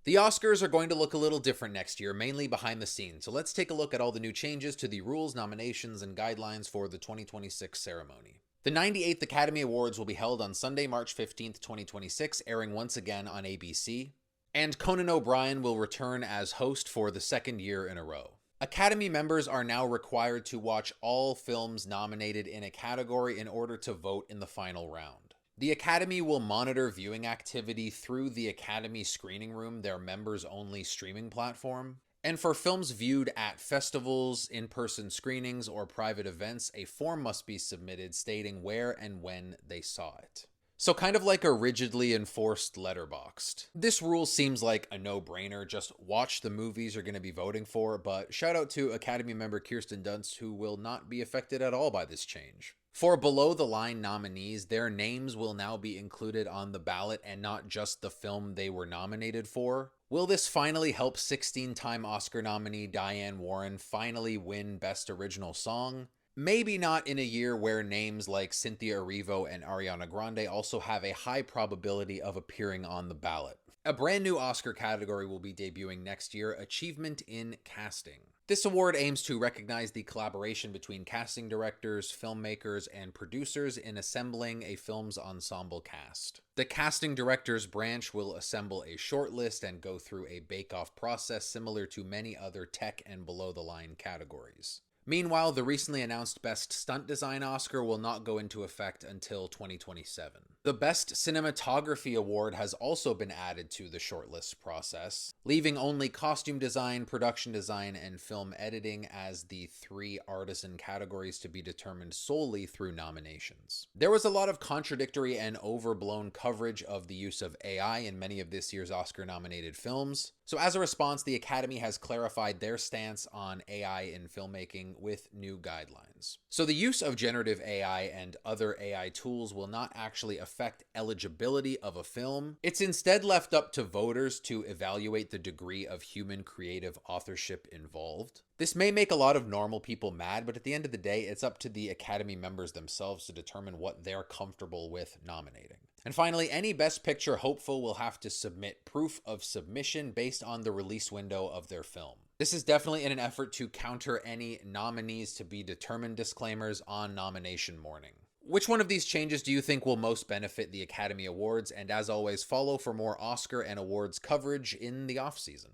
The Oscars are going to look a little different next year, mainly behind the scenes, so let's take a look at all the new changes to the rules, nominations, and guidelines for the 2026 ceremony. The 98th Academy Awards will be held on Sunday, March 15th, 2026, airing once again on ABC, and Conan O'Brien will return as host for the second year in a row. Academy members are now required to watch all films nominated in a category in order to vote in the final round. The Academy will monitor viewing activity through the Academy Screening Room, their members-only streaming platform. And for films viewed at festivals, in-person screenings, or private events, a form must be submitted stating where and when they saw it. So kind of like a rigidly enforced Letterboxd. This rule seems like a no-brainer, just watch the movies you're going to be voting for, but shout out to Academy member Kirsten Dunst, who will not be affected at all by this change. For below-the-line nominees, their names will now be included on the ballot and not just the film they were nominated for. Will this finally help 16-time Oscar nominee Diane Warren finally win Best Original Song? Maybe not in a year where names like Cynthia Erivo and Ariana Grande also have a high probability of appearing on the ballot. A brand new Oscar category will be debuting next year, Achievement in Casting. This award aims to recognize the collaboration between casting directors, filmmakers, and producers in assembling a film's ensemble cast. The casting directors branch will assemble a shortlist and go through a bake-off process similar to many other tech and below-the-line categories. Meanwhile, the recently announced Best Stunt Design Oscar will not go into effect until 2027. The Best Cinematography Award has also been added to the shortlist process, leaving only costume design, production design, and film editing as the three artisan categories to be determined solely through nominations. There was a lot of contradictory and overblown coverage of the use of AI in many of this year's Oscar-nominated films. So as a response, the Academy has clarified their stance on AI in filmmaking with new guidelines. So the use of generative AI and other AI tools will not actually affect eligibility of a film. It's instead left up to voters to evaluate the degree of human creative authorship involved. This may make a lot of normal people mad, but at the end of the day, it's up to the Academy members themselves to determine what they're comfortable with nominating. And finally, any Best Picture hopeful will have to submit proof of submission based on the release window of their film. This is definitely in an effort to counter any nominees to be determined disclaimers on nomination morning. Which one of these changes do you think will most benefit the Academy Awards? And as always, follow for more Oscar and awards coverage in the off-season.